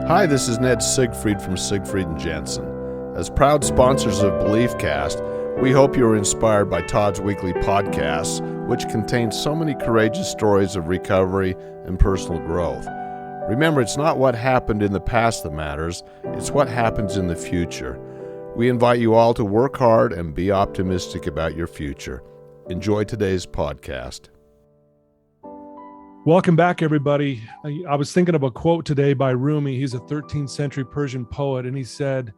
Hi, this is Ned Siegfried from Siegfried and Jensen. As proud sponsors of BeliefCast, we hope you are inspired by Todd's weekly podcasts, which contain so many courageous stories of recovery and personal growth. Remember, it's not what happened in the past that matters, it's what happens in the future. We invite you all to work hard and be optimistic about your future. Enjoy today's podcast. Welcome back, everybody. I was thinking of a quote today by Rumi. He's a 13th century Persian poet, and he said,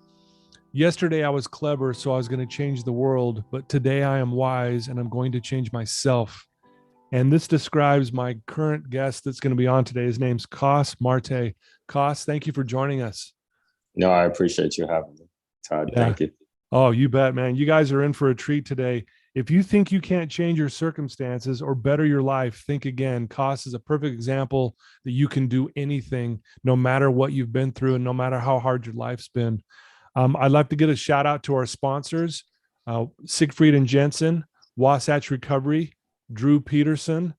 "Yesterday I was clever, so I was going to change the world, but today I am wise, and I'm going to change myself." And this describes my current guest that's going to be on today. His name's Coss Marte. Coss, thank you for joining us. No, I appreciate you having me, Todd. Yeah. Thank you. Oh, you bet, man. You guys are in for a treat today. If you think you can't change your circumstances or better your life, think again. Coss is a perfect example that you can do anything, no matter what you've been through and no matter how hard your life's been. I'd like to get a shout out to our sponsors, Siegfried and Jensen, Wasatch Recovery, Drew Peterson,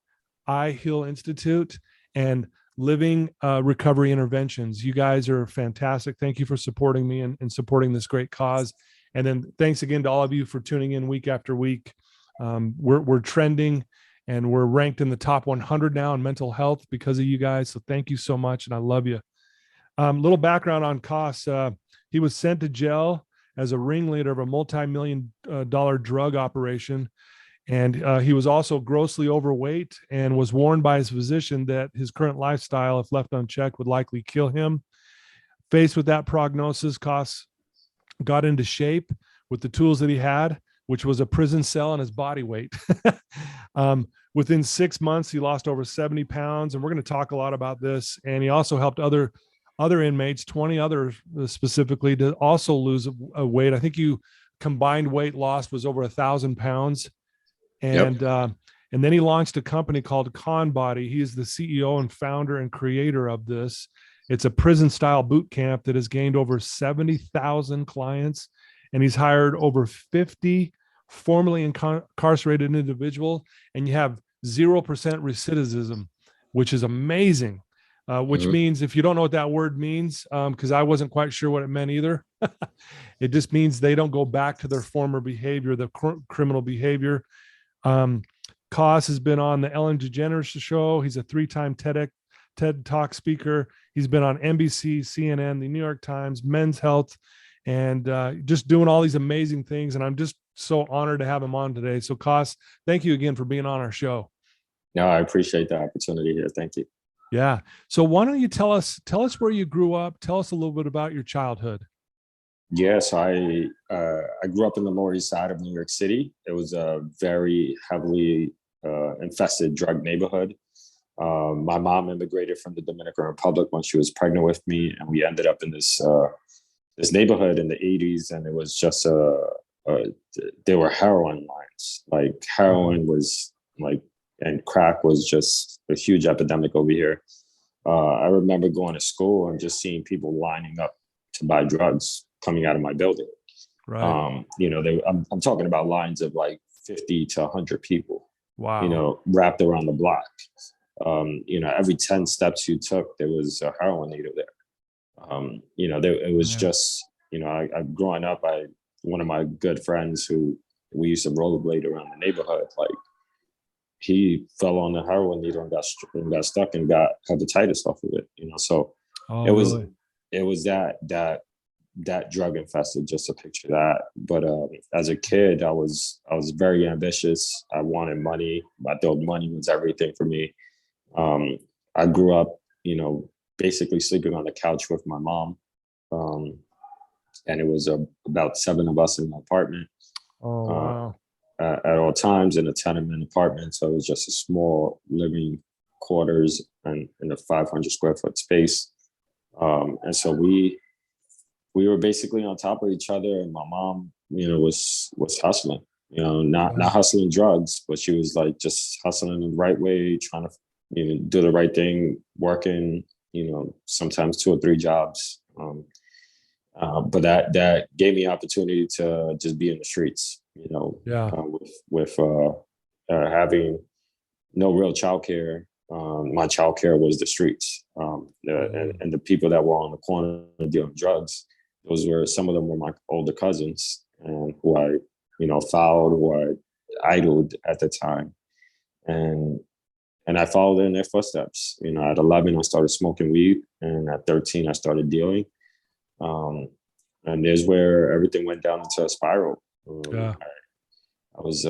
I Heal Institute, and Living Recovery Interventions. You guys are fantastic. Thank you for supporting me and supporting this great cause. And then thanks again to all of you for tuning in week after week. We're trending and we're ranked in the top 100 now in mental health because of you guys. So thank you so much. And I love you. Little background on Coss. He was sent to jail as a ringleader of a multi-million dollar drug operation. And he was also grossly overweight and was warned by his physician that his current lifestyle, if left unchecked, would likely kill him. Faced with that prognosis, Coss got into shape with the tools that he had, which was a prison cell and his body weight. Within 6 months, he lost over 70 pounds. And we're going to talk a lot about this. And he also helped other inmates, 20 others specifically, to also lose a weight. I think you combined weight loss was over 1,000 pounds. And, Yep. And then he launched a company called CONBODY. He is the CEO and founder and creator of this. It's a prison-style boot camp that has gained over 70,000 clients, and he's hired over 50 formerly incarcerated individuals, and you have 0% recidivism, which is amazing, which means, if you don't know what that word means, because I wasn't quite sure what it meant either, it just means they don't go back to their former behavior, the criminal behavior. Coss has been on the Ellen DeGeneres show. He's a 3-time TED Talk speaker. He's been on NBC, CNN, the New York Times, Men's Health, and just doing all these amazing things. And I'm just so honored to have him on today. So Coss, thank you again for being on our show. No, I appreciate the opportunity here. Thank you. Yeah. So why don't you tell us where you grew up? Tell us a little bit about your childhood. Yes, I grew up in the Lower East Side of New York City. It was a very heavily infested drug neighborhood. My mom immigrated from the Dominican Republic when she was pregnant with me, and we ended up in this neighborhood in the 80s, and it was just there were heroin lines. Like heroin was like, and crack was just a huge epidemic over here. I remember going to school and just seeing people lining up to buy drugs coming out of my building. Right. I'm talking about lines of like 50 to 100 people. Wow. Wrapped around the block. Every 10 steps you took, there was a heroin needle there. It was just, growing up, one of my good friends who we used to rollerblade around the neighborhood, like he fell on the heroin needle and got stuck and got hepatitis off of it, So Really? it was that drug infested, just to picture that. But as a kid, I was very ambitious. I wanted money. I thought money was everything for me. I grew up, basically sleeping on the couch with my mom. And it was about 7 of us in the apartment. Oh, wow. At all times, in a tenement apartment. So it was just a small living quarters and in a 500 square foot space. And so we were basically on top of each other, and my mom, was hustling, not hustling drugs, but she was like just hustling in the right way, trying to, do the right thing, working, sometimes 2 or 3 jobs. But that gave me opportunity to just be in the streets, with having no real childcare, my childcare was the streets. And the people that were on the corner dealing drugs, those were, some of them were my older cousins, and who I, followed, who I idled at the time. And I followed in their footsteps. At 11, I started smoking weed, and at 13, I started dealing. And there's where everything went down into a spiral. I was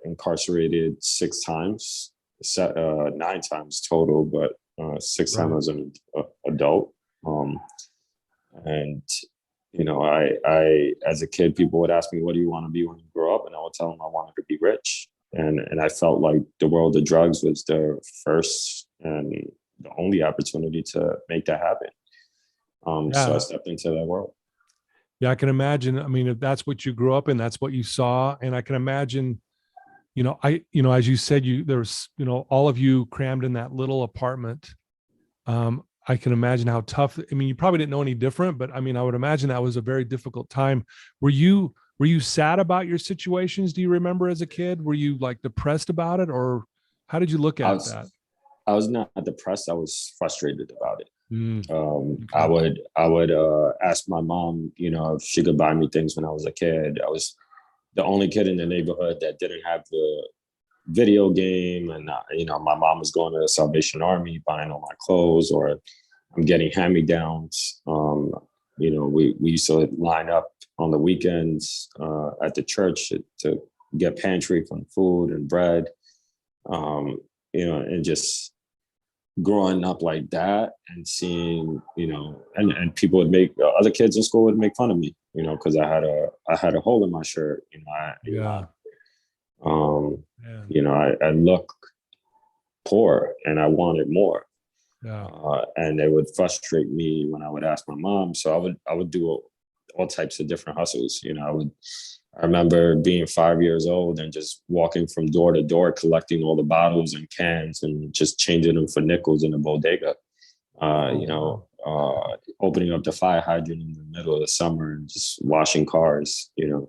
incarcerated 6 times, 9 times total, but 6 times as an adult. And I as a kid, people would ask me, "What do you want to be when you grow up?" And I would tell them I wanted to be rich. And I felt like the world of drugs was the first and the only opportunity to make that happen. So I stepped into that world. Yeah, I can imagine. I mean, if that's what you grew up in, that's what you saw. And I can imagine, as you said, there was, all of you crammed in that little apartment. I can imagine how tough. I mean, you probably didn't know any different, but I mean, I would imagine that was a very difficult time. Were you sad about your situations? Do you remember as a kid? Were you like depressed about it, or how did you look at that? I was not depressed. I was frustrated about it. Okay. I would ask my mom, if she could buy me things when I was a kid. I was the only kid in the neighborhood that didn't have the video game, and my mom was going to the Salvation Army, buying all my clothes, or I'm getting hand-me-downs. We used to line up on the weekends at the church to get pantry from food and bread, and just growing up like that and seeing, and people would make, other kids in school would make fun of me, because I had a hole in my shirt. I look poor and I wanted more. And it would frustrate me when I would ask my mom. So I would do all types of different hustles. I remember being 5 years old and just walking from door to door, collecting all the bottles and cans and just changing them for nickels in the bodega. Opening up the fire hydrant in the middle of the summer and just washing cars, doing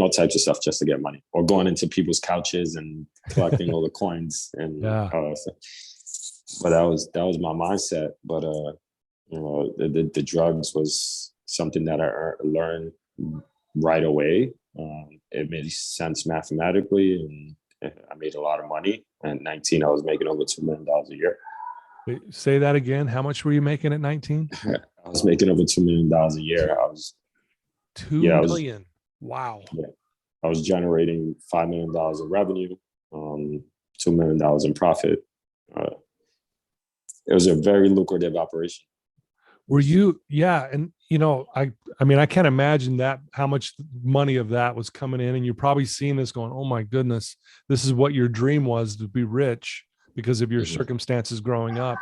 all types of stuff just to get money, or going into people's couches and collecting all the coins. And but that was my mindset. But the drugs was something that I learned right away. It made sense mathematically, and I made a lot of money. At 19, I was making over $2 million a year. Wait, say that again. How much were you making at 19? I was making over $2 million a year. I was $2 million. Wow. Yeah, I was generating $5 million in revenue, $2 million in profit. It was a very lucrative operation. Were you? Yeah. And, I mean, I can't imagine that, how much money of that was coming in, and you're probably seeing this going, oh my goodness, this is what your dream was, to be rich because of your circumstances growing up.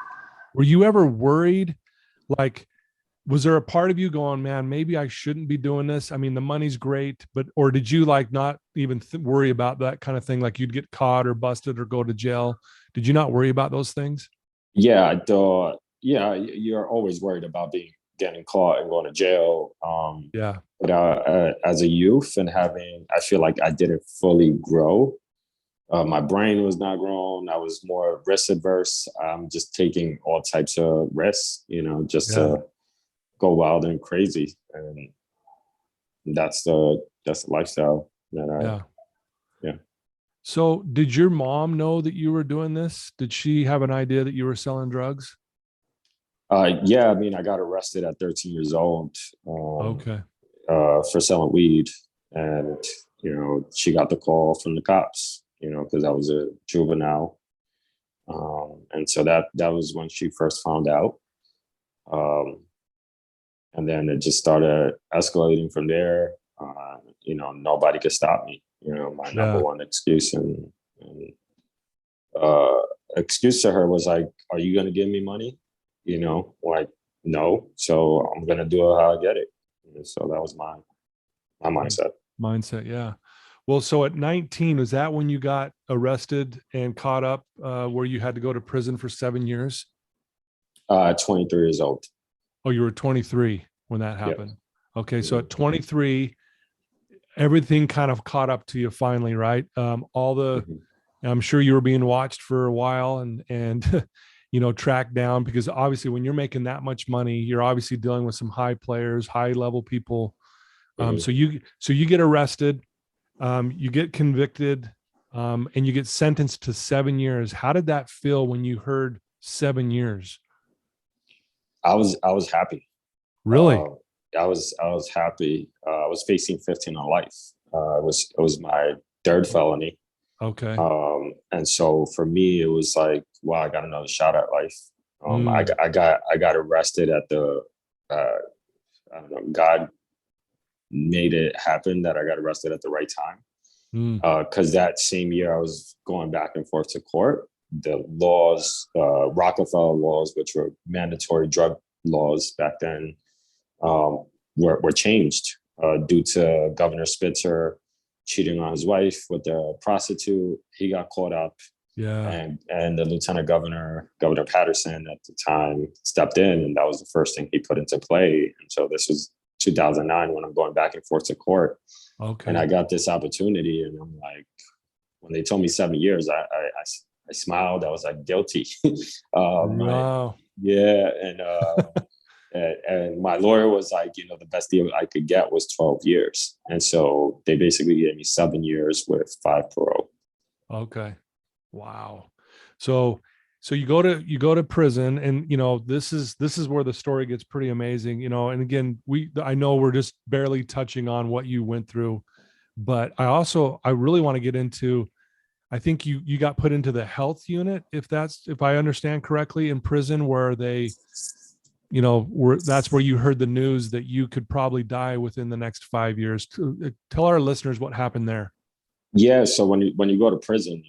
Were you ever worried? Like, was there a part of you going, man, maybe I shouldn't be doing this? I mean, the money's great, or did you not even worry about that kind of thing? Like you'd get caught or busted or go to jail. Did you not worry about those things? Yeah, you're always worried about getting caught and going to jail. But as a youth and I feel like I didn't fully grow. My brain was not grown. I was more risk adverse. I'm just taking all types of risks, to go wild and crazy. And that's the lifestyle that So did your mom know that you were doing this? Did she have an idea that you were selling drugs? I mean, I got arrested at 13 years old. For selling weed. And, she got the call from the cops, because I was a juvenile. And so that was when she first found out. And then it just started escalating from there. Nobody could stop me. My number one excuse and excuse to her was like, "Are you going to give me money?" Like, no. So I'm going to do it how I get it. So that was my mindset. Yeah. Well, so at 19, was that when you got arrested and caught up, where you had to go to prison for 7 years? 23 years old. Oh, you were 23 when that happened. Yep. Okay. So at 23, everything kind of caught up to you finally, right? All the, I'm sure you were being watched for a while and tracked down, because obviously when you're making that much money, you're obviously dealing with some high players, high level people. Mhm. So you get arrested, you get convicted, and you get sentenced to 7 years. How did that feel when you heard 7 years? I was happy. Really? Uh, I was happy. I was facing 15 on life. It was my third felony. Okay. And so for me, it was like, wow, I got another shot at life. Mm, I got arrested at the, I don't know, God made it happen that I got arrested at the right time. mm, Because that same year I was going back and forth to court. The laws, Rockefeller laws, which were mandatory drug laws back then, were changed due to Governor Spitzer cheating on his wife with a prostitute. He got caught up, yeah. and the lieutenant governor, Governor Patterson at the time, stepped in, and that was the first thing he put into play. And so this was 2009 when I'm going back and forth to court, and Okay. I got this opportunity, and I'm like, when they told me 7 years, I smiled. I was like guilty. My Wow. Yeah, and my lawyer was like, the best deal I could get was 12 years. And so they basically gave me 7 years with 5 parole. Okay. Wow. So you go to prison, and this is where the story gets pretty amazing, and again, I know we're just barely touching on what you went through, but I really want to get into, I think you got put into the health unit, if I understand correctly, in prison, where that's where you heard the news that you could probably die within the next 5 years. Tell our listeners what happened there. Yeah. So when you go to prison,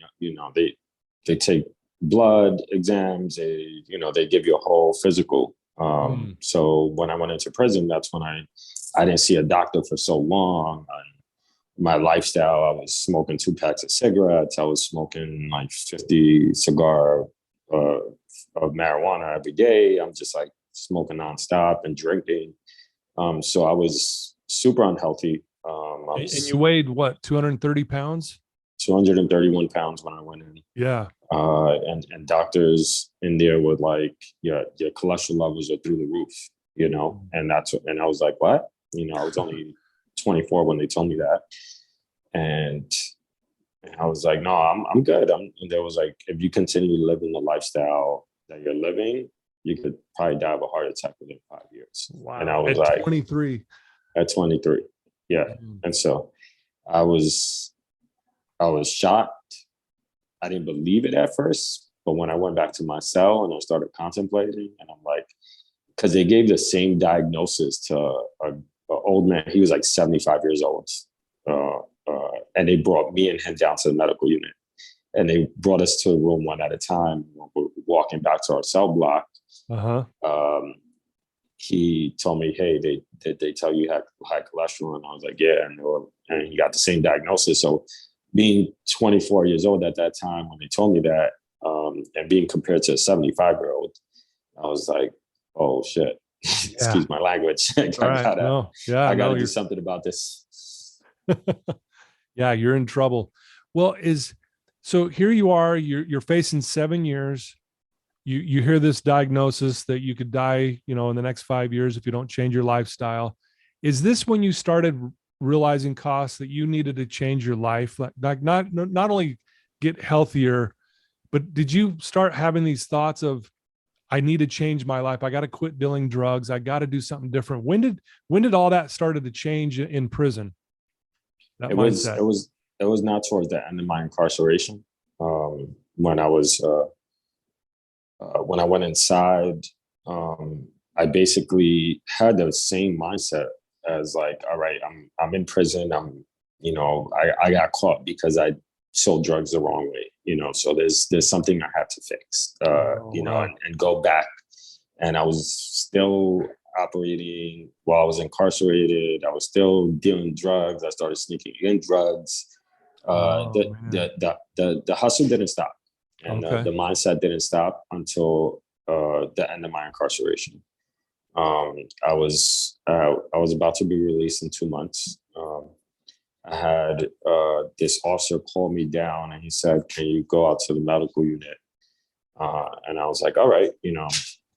they take blood exams. They give you a whole physical. Mm, So when I went into prison, that's when I didn't see a doctor for so long. My lifestyle, I was smoking 2 packs of cigarettes. I was smoking like 50 cigar uh, of marijuana every day. I'm just like smoking nonstop and drinking. So I was super unhealthy. I and you was weighed what, 230 pounds? 231 pounds when I went in. Yeah. And doctors in there were like, yeah, your cholesterol levels are through the roof. And I was like, what? I was only 24 when they told me that. And I was like, no, I'm good. And there was like, if you continue living the lifestyle that you're living, you could probably die of a heart attack within 5 years. And I Wow. was At like, 23. at 23. Yeah. Mm. And so I was shocked. I didn't believe it at first, but when I went back to my cell and I started contemplating, and I'm like, because they gave the same diagnosis to a old man. He was like 75 years old. And they brought me and him down to the medical unit. And they brought us to a room one at a time. We're walking back to our cell block. Uh-huh. He told me, hey, did they tell you you had high cholesterol? And I was like, yeah. And he got the same diagnosis. So being 24 years old at that time when they told me that, and being compared to a 75-year-old, I was like, oh, shit. Yeah. Excuse my language. All right. No. Yeah. I No, gotta do you're something about this. yeah, you're in trouble. Well, so here you are, you're facing 7 years. You hear this diagnosis that you could die, in the next 5 years if you don't change your lifestyle. Is this when you started realizing, Cost, that you needed to change your life? Like not only get healthier, but did you start having these thoughts of, I need to change my life. I got to quit dealing drugs. I got to do something different. When did all that started to change in prison? That It was mindset. it was it was not towards the end of my incarceration. When I was when I went inside, I basically had the same mindset as like, all right, I'm in prison. I got caught because I sold drugs the wrong way. So there's something I have to fix. Oh, wow. And go back. And I was still operating while I was incarcerated. I was still dealing drugs. I started sneaking in drugs. Oh, man. The hustle didn't stop, and Okay. the mindset didn't stop until the end of my incarceration. I was about to be released in 2 months, I had this officer call me down and he said, "Can you go out to the medical unit?" And I was like, "All right,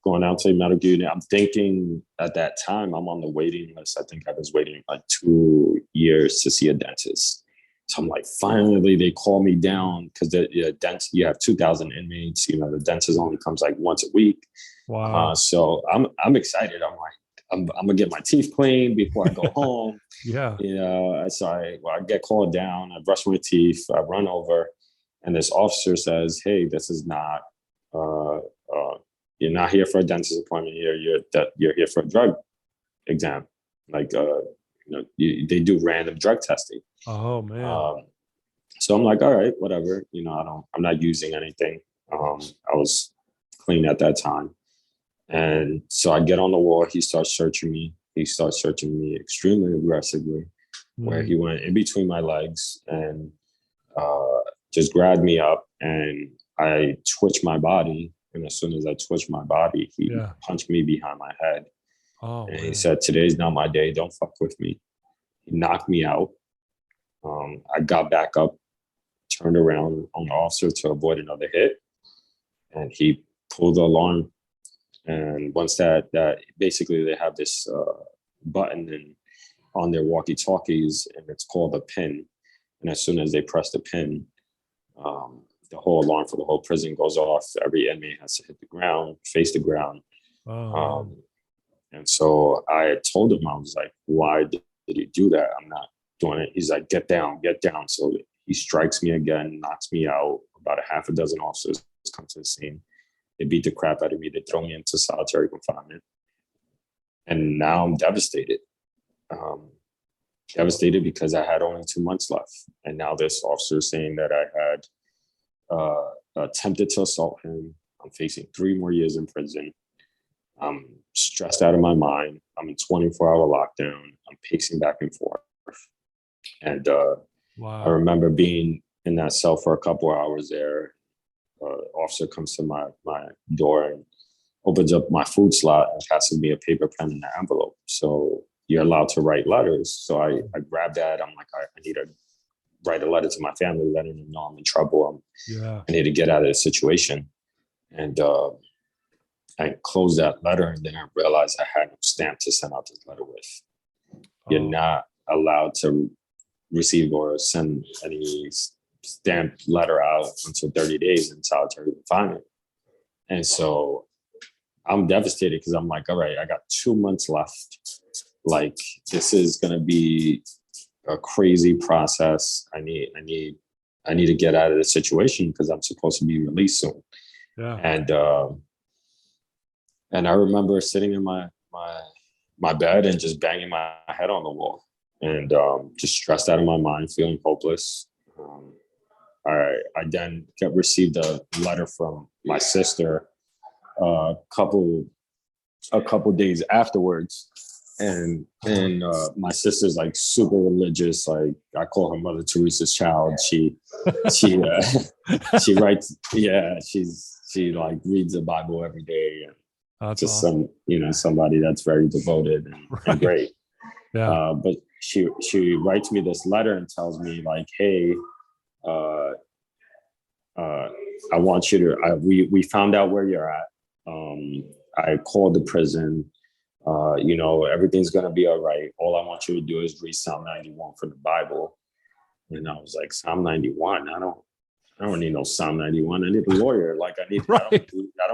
going out to the medical unit." I'm thinking at that time I'm on the waiting list. I think I was waiting like 2 years to see a dentist. So I'm like, finally they call me down because you have 2,000 inmates. The dentist only comes like once a week. Wow. So I'm excited. I'm like, I'm gonna get my teeth cleaned before I go home. Yeah. So I get called down. I brush my teeth. I run over, and this officer says, "Hey, this is not. You're not here for a dentist appointment here. You're here for a drug exam. Like, they do random drug testing." Oh man. So I'm like, all right, whatever. I'm not using anything. I was clean at that time. And so I get on the wall. He starts searching me. He starts searching me extremely aggressively, where he went in between my legs and just grabbed me up, and I twitched my body. And as soon as I twitched my body, he punched me behind my head. Oh, and man. He said, "Today's not my day. Don't fuck with me." He knocked me out. I got back up, turned around on the officer to avoid another hit, and he pulled the alarm. And once that basically they have this button on their walkie-talkies, and it's called a pin. And as soon as they press the pin, the whole alarm for the whole prison goes off. Every inmate has to hit the ground, face the ground. And so I told him, I was like, "Why did he do that? I'm not doing it." He's like, "Get down, get down." So he strikes me again, knocks me out. About a half a dozen officers come to the scene. They beat the crap out of me. They throw me into solitary confinement. And now I'm devastated. Devastated because I had only 2 months left. And now this officer is saying that I had attempted to assault him. I'm facing 3 more years in prison. I'm stressed out of my mind. I'm in 24-hour lockdown. I'm pacing back and forth. And I remember being in that cell for a couple of hours there. Officer comes to my door and opens up my food slot and passes me a paper pen and an envelope. So you're allowed to write letters. So I grabbed that. I'm like, I need to write a letter to my family, letting them know I'm in trouble. I need to get out of this situation. And I closed that letter, and then I realized I had no stamp to send out this letter with. You're not allowed to receive or send any stamped letter out until 30 days in solitary confinement. And so I'm devastated because I'm like, all right, I got 2 months left. Like, this is going to be a crazy process. I need to get out of this situation because I'm supposed to be released soon. And I remember sitting in my bed and just banging my head on the wall and just stressed out of my mind, feeling hopeless. I then received a letter from my sister a couple days afterwards, and my sister's like super religious. Like, I call her Mother Teresa's child. She writes. Yeah, she like reads the Bible every day, and that's just awesome. Somebody that's very devoted and great. But she writes me this letter and tells me like, "Hey, I want you to, we found out where you're at. I called the prison. Everything's going to be all right. All I want you to do is read Psalm 91 from the Bible." And I was like, Psalm 91? I don't need no Psalm 91. I need a lawyer. Like, I don't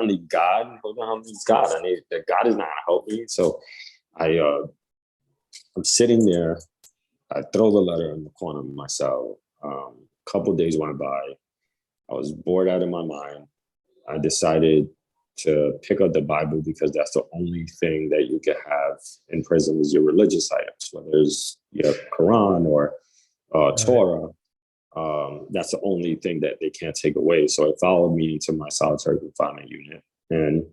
need God. Who the hell needs God? God is not going to help me. So I'm sitting there. I throw the letter in the corner of my cell. A couple days went by. I was bored out of my mind. I decided to pick up the Bible because that's the only thing that you can have in prison is your religious items, whether it's your Quran or Torah. That's the only thing that they can't take away. So it followed me to my solitary confinement unit, and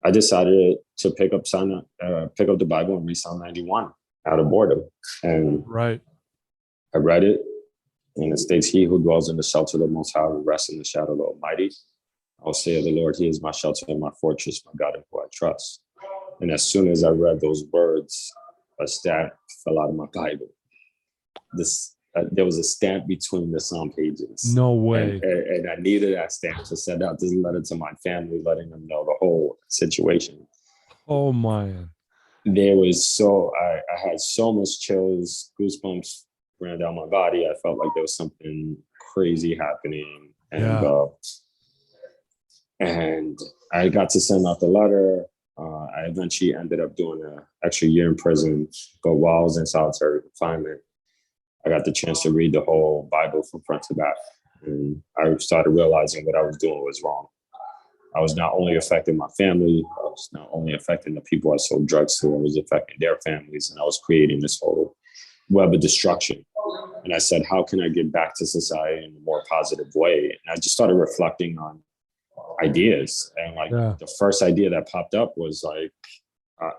I decided to pick up the Bible and read Psalm 91 out of boredom. And I read it, and it states, "He who dwells in the shelter of the Most High will rest in the shadow of the Almighty. I will say of the Lord, He is my shelter and my fortress, my God in whom I trust." And as soon as I read those words, a stab fell out of my Bible. there was a stamp between the pages. No way. And I needed that stamp to send out this letter to my family, letting them know the whole situation. Oh man. There was I had so much chills, goosebumps ran down my body. I felt like there was something crazy happening. And I got to send out the letter. I eventually ended up doing an extra year in prison. But while I was in solitary confinement, I got the chance to read the whole Bible from front to back. And I started realizing what I was doing was wrong. I was not only affecting my family, I was not only affecting the people I sold drugs to, I was affecting their families, and I was creating this whole web of destruction. And I said, how can I get back to society in a more positive way? And I just started reflecting on ideas. And the first idea that popped up was like,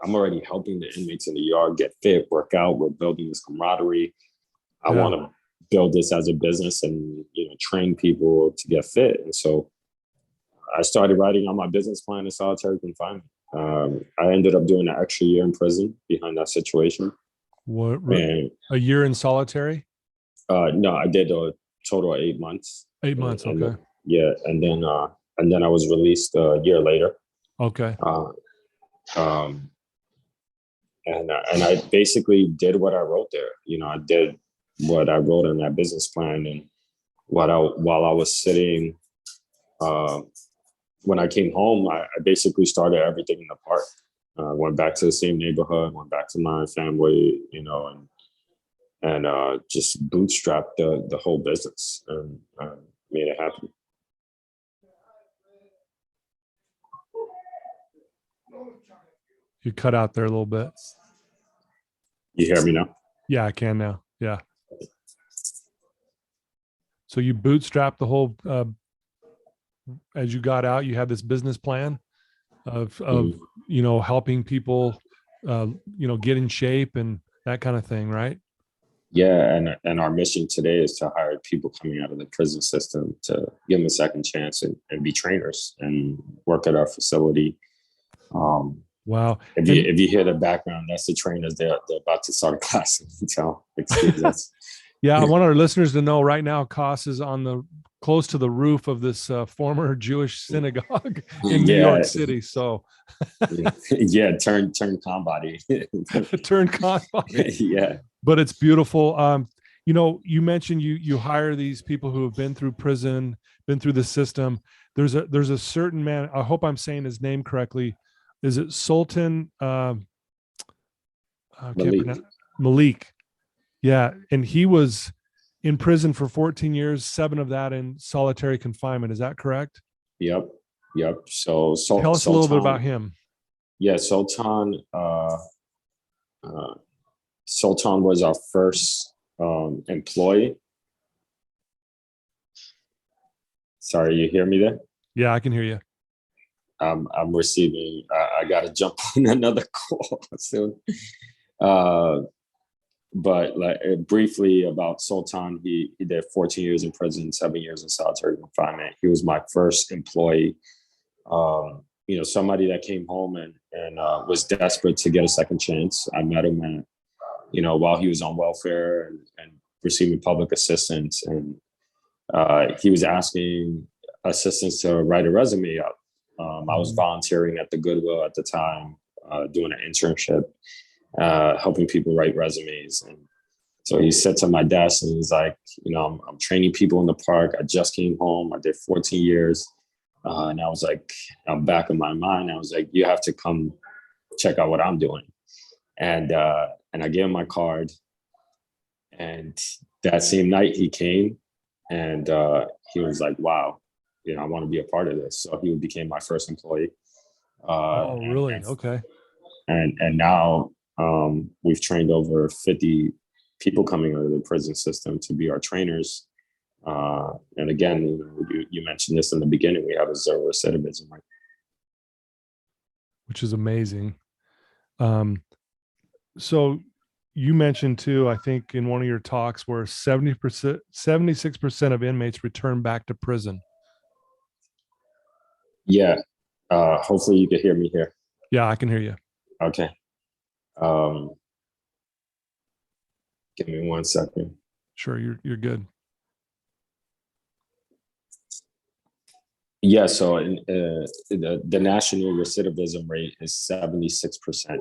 I'm already helping the inmates in the yard get fit, work out. We're building this camaraderie. I want to build this as a business and, train people to get fit. And so I started writing on my business plan in solitary confinement. I ended up doing an extra year in prison behind that situation. What? A year in solitary? No, I did a total of 8 months. 8 months, okay. And then I was released a year later. Okay. And I basically did what I wrote there. I did what I wrote in that business plan, and while I was sitting. When I came home, I basically started everything in the park. Went back to the same neighborhood, went back to my family, and just bootstrapped the whole business and made it happen. You cut out there a little bit. You hear me now? Yeah, I can now. Yeah. So you bootstrapped the whole. As you got out, you had this business plan of helping people, get in shape and that kind of thing, right? Yeah, and our mission today is to hire people coming out of the prison system to give them a second chance and be trainers and work at our facility. Wow! If you hear the background, that's the trainers. They're about to start a class. So excuse us. Yeah, I want our listeners to know right now, Coss is close to the roof of this former Jewish synagogue in New York City. So, turn CONBODY. Turn CONBODY. Yeah, but it's beautiful. You mentioned you hire these people who have been through prison, been through the system. There's a certain man. I hope I'm saying his name correctly. Is it Sultan? Malik. Yeah, and he was in prison for 14 years, 7 of that in solitary confinement. Is that correct? Yep. So tell us a little bit about him. Yeah, Sultan. Sultan was our first employee. Sorry, you hear me there? Yeah, I can hear you. I'm receiving. I got to jump on another call soon. But briefly about Sultan, he did 14 years in prison, 7 years in solitary confinement. He was my first employee. Somebody that came home and was desperate to get a second chance. I met him while he was on welfare and receiving public assistance, and he was asking assistance to write a resume up. I was volunteering at the Goodwill at the time, doing an internship. Helping people write resumes. And so he sits at my desk and he's like, I'm training people in the park. I just came home. I did 14 years. And I was like, I'm back in my mind. I was like, you have to come check out what I'm doing. And I gave him my card. And that same night he came and he was like, wow, I want to be a part of this. So he became my first employee. Oh, really? Okay. And now, we've trained over 50 people coming out of the prison system to be our trainers. And again, you mentioned this in the beginning, we have a 0 recidivism rate. Which is amazing. So you mentioned too, I think in one of your talks, where 76% of inmates return back to prison. Yeah. Hopefully you can hear me here. Yeah, I can hear you. Okay. Give me 1 second. Sure. You're good. Yeah, so the national recidivism rate is 76%.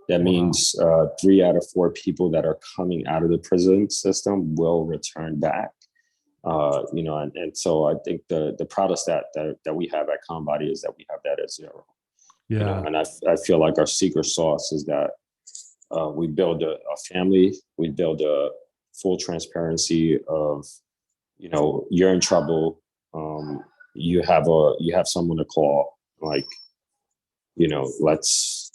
That means 3 out of 4 people that are coming out of the prison system will return back. And so I think the proudest that we have at CONBODY is that we have that at 0. Yeah. And I feel like our secret sauce is that we build a family, we build a full transparency of, you're in trouble. You have someone to call, like, let's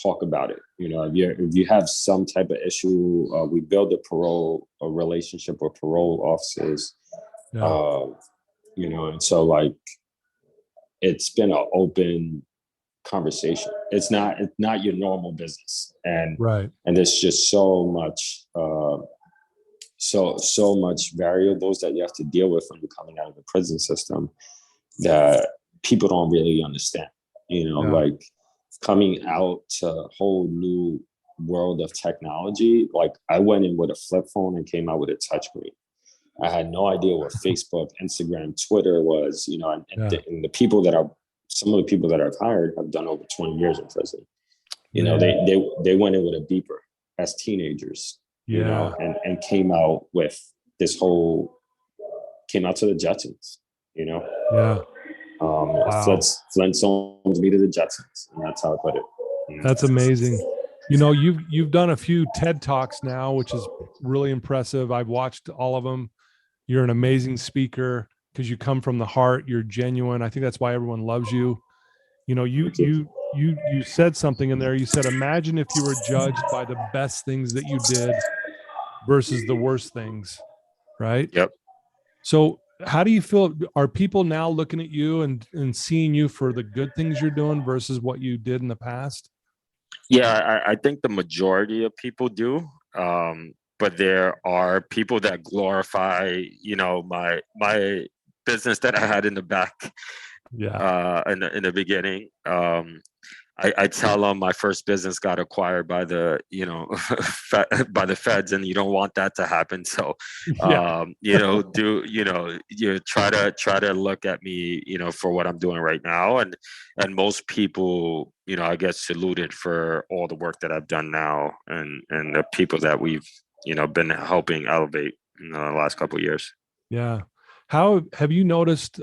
talk about it. If you have some type of issue, we build a relationship with parole officers. Yeah. And so, like, it's been an open conversation. It's not your normal business, and Right. and there's just so much so much variables that you have to deal with when you're coming out of the prison system that people don't really understand. Like, coming out to a whole new world of technology. Like, I went in with a flip phone and came out with a touchscreen. I had no idea what Facebook, Instagram, Twitter was, and some of the people that I've hired have done over 20 years in prison. They went in with a beeper as teenagers, and came out with came out to the Jetsons, Yeah. Wow. Flintstones meet the Jetsons, and that's how I put it. That's amazing. You've done a few TED Talks now, which is really impressive. I've watched all of them. You're an amazing speaker because you come from the heart. You're genuine. I think that's why everyone loves you. You said something in there. You said, imagine if you were judged by the best things that you did versus the worst things, right? Yep. So how do you feel? Are people now looking at you and seeing you for the good things you're doing versus what you did in the past? Yeah, I think the majority of people do. But there are people that glorify, my business that I had in the back. Yeah. In the beginning. I tell them my first business got acquired by the, by the feds, and you don't want that to happen. So, you try to look at me, for what I'm doing right now. And most people, I get saluted for all the work that I've done now, and the people that we've, been helping elevate in the last couple of years. Yeah. How have you noticed,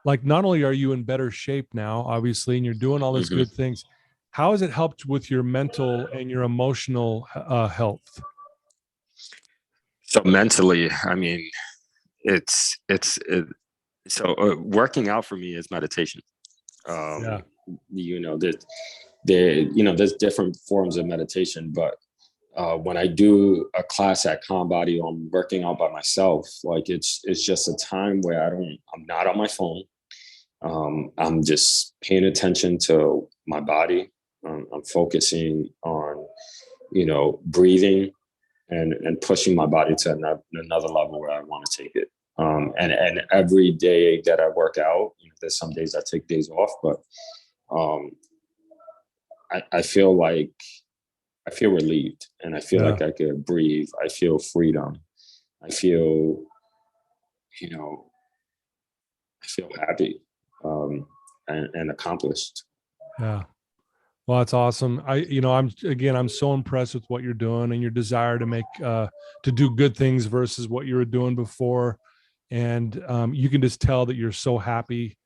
like, not only are you in better shape now, obviously, and you're doing all these good things, how has it helped with your mental and your emotional health? So mentally, I mean, working out for me is meditation. There's different forms of meditation, but when I do a class at CONBODY, I'm working out by myself. Like, it's just a time where I'm not on my phone. I'm just paying attention to my body. I'm focusing on, breathing and pushing my body to another level where I want to take it. And every day that I work out, there's some days I take days off, but I feel relieved, and I feel like I could breathe. I feel freedom. I feel happy. And accomplished. Yeah. Well, that's awesome. I'm so impressed with what you're doing and your desire to make, to do good things versus what you were doing before. And you can just tell that you're so happy,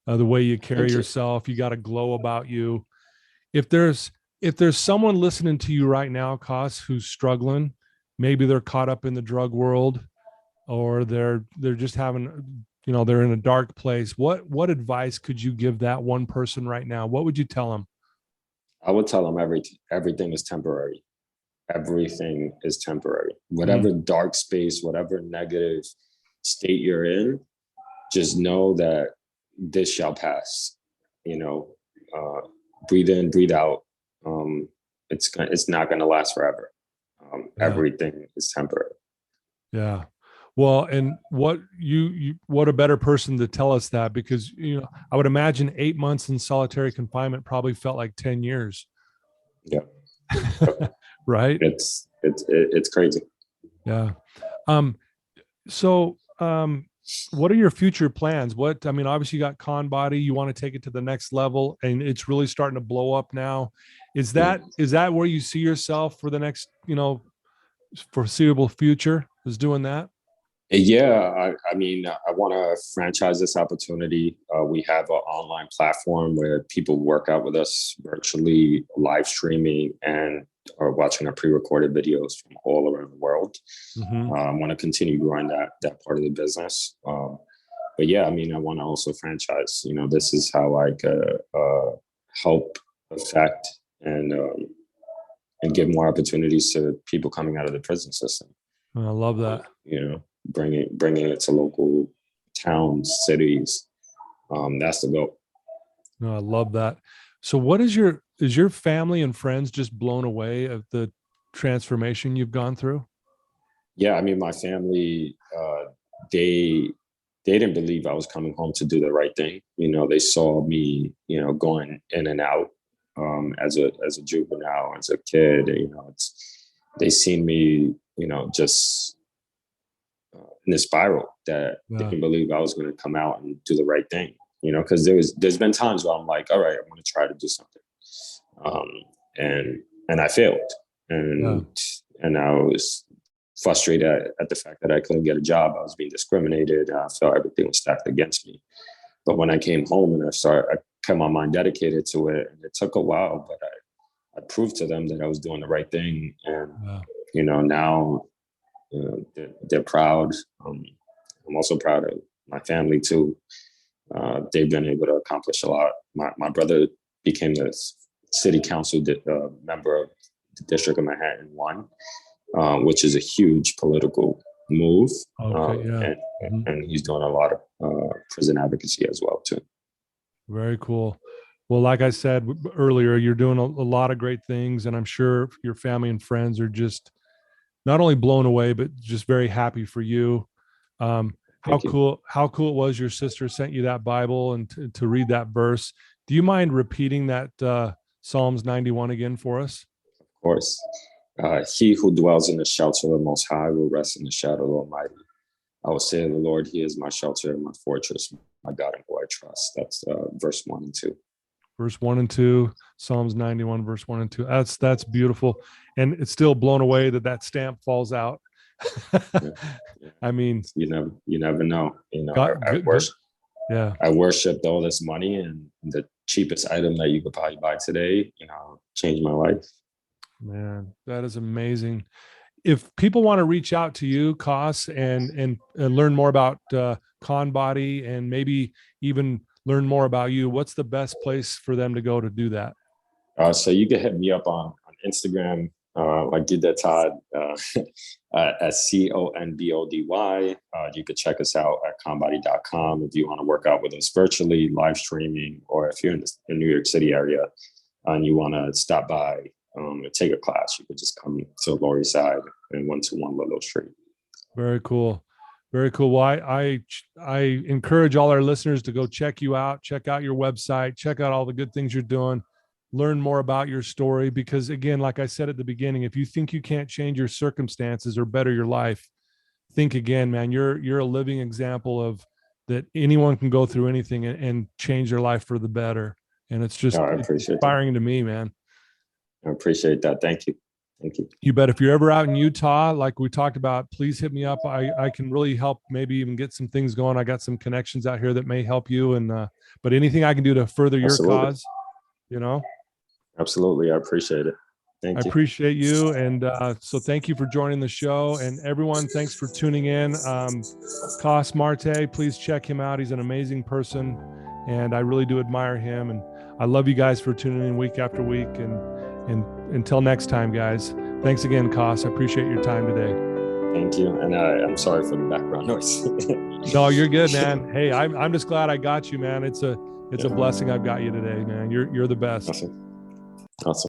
the way you carry yourself. You got a glow about you. If there's someone listening to you right now, Coss, who's struggling, maybe they're caught up in the drug world, or they're just having, they're in a dark place. What advice could you give that one person right now? What would you tell them? I would tell them everything is temporary. Everything is temporary. Whatever dark space, whatever negative state you're in, just know that this shall pass. Breathe in, breathe out. It's not going to last forever. Everything is temporary. Yeah. Well, and what a better person to tell us that, because, I would imagine 8 months in solitary confinement probably felt like 10 years. Yeah. Right. It's crazy. Yeah. So, what are your future plans? Obviously you got CONBODY, you want to take it to the next level, and it's really starting to blow up now. Is that where you see yourself for the next, foreseeable future, is doing that? Yeah, I want to franchise this opportunity. We have an online platform where people work out with us virtually, live streaming, and are watching our pre-recorded videos from all around the world. Mm-hmm. I want to continue growing that part of the business. But yeah, I want to also franchise. This is how I could help affect and give more opportunities to people coming out of the prison system. I love that. Bringing it to local towns, cities. That's the goal. No, I love that. So is your family and friends just blown away at the transformation you've gone through? Yeah, my family, they didn't believe I was coming home to do the right thing. They saw me, going in and out as a juvenile, as a kid. They seen me, just in the spiral that they didn't believe I was going to come out and do the right thing. Because there's been times where I'm like, all right, I'm going to try to do something, and I failed, and I was frustrated at the fact that I couldn't get a job. I was being discriminated. I felt everything was stacked against me. But when I came home and I kept my mind dedicated to it, and it took a while, but I proved to them that I was doing the right thing. And, now they're proud. I'm also proud of my family too. They've been able to accomplish a lot. My brother became the city council member of the District of Manhattan 1. Which is a huge political move. Okay, and he's doing a lot of prison advocacy as well too. Very cool. Well, like I said earlier, you're doing a lot of great things, and I'm sure your family and friends are just not only blown away, but just very happy for you. How cool it was your sister sent you that Bible and to read that verse. Do you mind repeating that Psalms 91 again for us? Of course. He who dwells in the shelter of the Most High will rest in the shadow of the Almighty. I will say of the Lord, He is my shelter and my fortress, my God in whom I trust. That's verse 1 and 2. Verse 1 and 2, Psalms 91, verse 1 and 2. That's beautiful. And it's still blown away that stamp falls out. You never know. I worshiped all this money, and the cheapest item that you could probably buy today, changed my life. Man, that is amazing. If people want to reach out to you, Coss, and learn more about CONBODY and maybe even learn more about you, what's the best place for them to go to do that? So you can hit me up on Instagram, like you did, Todd, at CONBODY. You could check us out at conbody.com if you want to work out with us virtually, live streaming, or if you're in the New York City area and you want to stop by, take a class, you could just come to the Lower East Side and 121 Ludlow Street. Very cool. Very cool. Well, I encourage all our listeners to go check you out, check out your website, check out all the good things you're doing, learn more about your story. Because again, like I said at the beginning, if you think you can't change your circumstances or better your life, think again, man. You're a living example of that. Anyone can go through anything and change their life for the better. And it's just inspiring to me, man. I appreciate that. Thank you. Thank you. You bet. If you're ever out in Utah, like we talked about, please hit me up. I can really help, maybe even get some things going. I got some connections out here that may help you. And, but anything I can do to further your cause, Absolutely. I appreciate it. Thank you. I appreciate you. And so thank you for joining the show. And everyone, thanks for tuning in. Coss Marte, please check him out. He's an amazing person, and I really do admire him. And I love you guys for tuning in week after week. And until next time, guys, thanks again, Coss. I appreciate your time today. Thank you. And I'm sorry for the background noise. No, you're good, man. Hey, I'm just glad I got you, man. It's a blessing I've got you today, man. You're the best. Awesome.